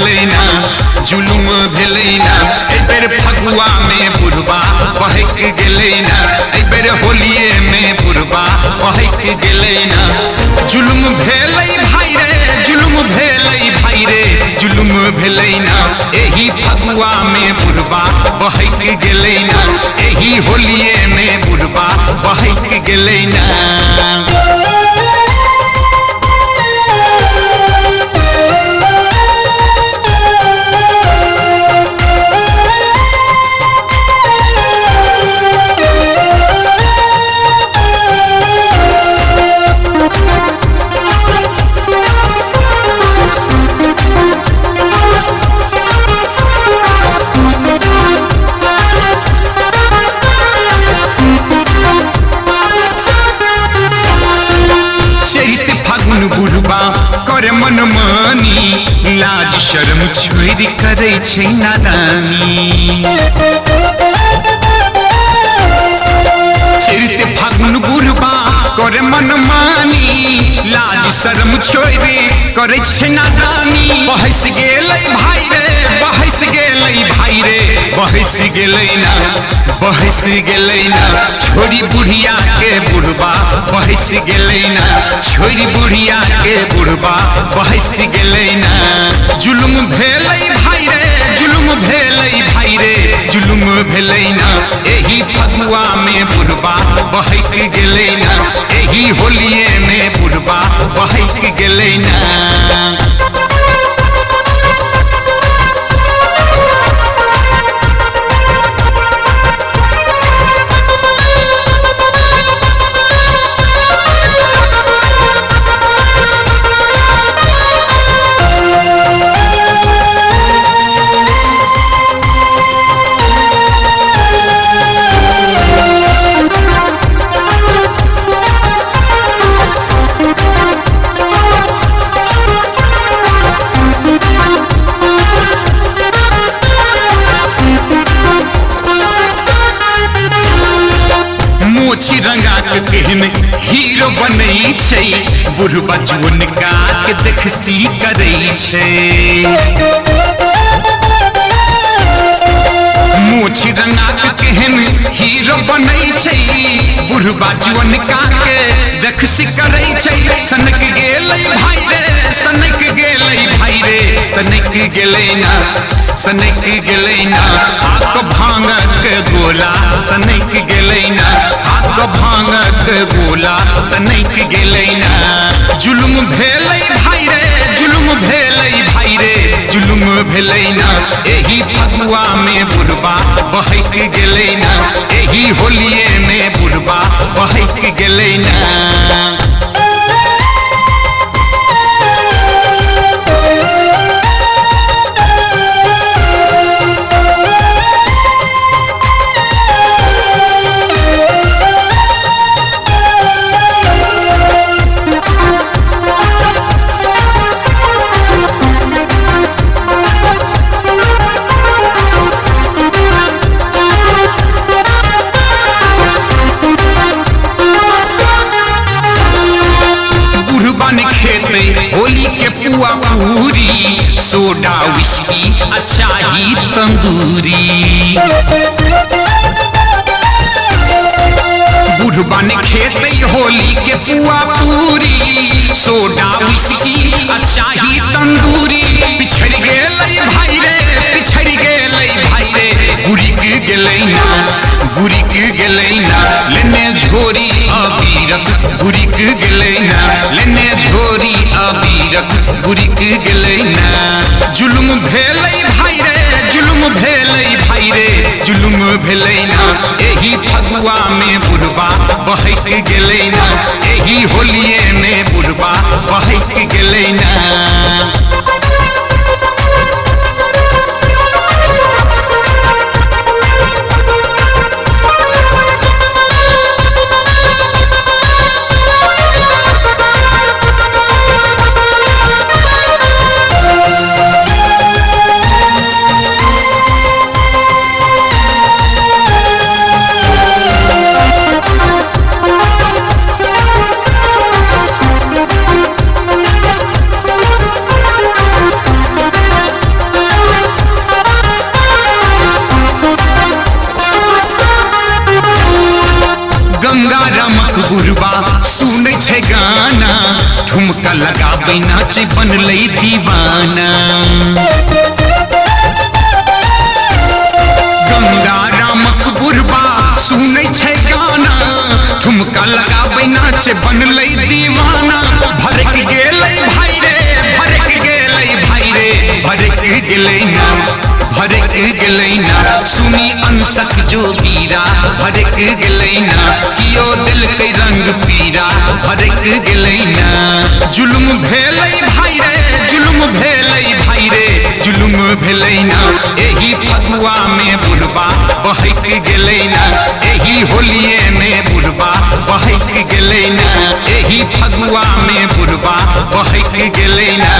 भेलै ना जुलुम भेलै ना ए बेर फगुआ में बुढ़बा बहक गेलै ना ए बेर होलिये में बुढ़बा बहक गेलै ना जुलुम भेलै भाई रे जुलुम भेलै भाई रे जुलुम भेलै ना एही फगुआ में बुढ़बा बहक गेलै ना एही होलिये में बुढ़बा बहक गेलै ना। बुढ़बा करे मन मानी लाज शर्म छोड़ करे छै नादानी चरित फागुन बुढ़बा करे मन मानी लाज शर्म छोड़ करे छै नादानी बहस गेलै भाई रे बहस गेलै भाई रे बहस गेलै ना बहस गेलै ना छोरी बुढ़िया के बुढ़बा बहस गेलै ना छोरी बुढ़िया के बुढ़बा बहस गेलै ना जुलुम भेलै भाई रे जुलुम भेलै भाई रे जुलुम भेलै ना एही फगुआ में बुढ़बा बहक गेलै ना एही होलिये में बुढ़बा बहक गेलै ना। रंगा के केहन हीरो बनै छै बुढ़बा जुअन का के देखसी करै छै मूछ रंगा के केहन हीरो बनै छै बुढ़बा जुअन का के देखसी करै छै सनक गेलै भाई रे सनक गेलै भाई रे सनक गेलै ना सनक गेलै ना हाथ भांगक गोला सनक गेलै ना हाथ भांगक गोला सनक गेलै ना जुलुम भेलै भाई रे जुलुम भेलै भाई रे जुलुम भेलै ना एही फगुआ में बुढ़बा बहक गेलै ना एही होलिये में बुढ़बा बहक गेलै ना। होली के पुआ पूरी सोडा विस्की अचाही तंदूरी बुढ़बा ने खेते होली के पुआ पूरी सोडा विस्की अचाही तंदूरी पिछड़ गेलै भाई रे पिछड़ गेलै भाई रे गुरिक गेलै ना गुरिक गेलै ना लेने झोरी अबीरक गुरिक गेलै ना लेने झोरी अबीरक गुरिक गेलै ना जुलुम भेलै भाई रे जुलुम भेलै भाई रे जुलुम भेलै ना एही फगुआ में बुढ़बा बहक गेलै ना एही होलिये में बुढ़बा बहक गेलै ना। लगाबै नाचे बनलै दीवाना। गंगा रामक बुढ़बा सुनै छै गाना, ठुमका लगाबै नाचे बनलै दीवाना। भड़क गेलै भाई रे, भड़क गेलै भाई रे, भड़क गेलै ना, भड़क गेलै ना। सुनी अनसक जोगीरा भड़क गेलै ना, कियो दिलकै रंग पीरा भड़क गेलै ना। जुलुम भेलै भाई रे, जुलुम भेलै भाई रे, जुलुम भेलै ना। एही फगुआ में बुढ़बा बहक गेलै ना, एही होलिये में बुढ़बा बहक गेलै ना, एही फगुआ में बुढ़बा बहक गेलै ना।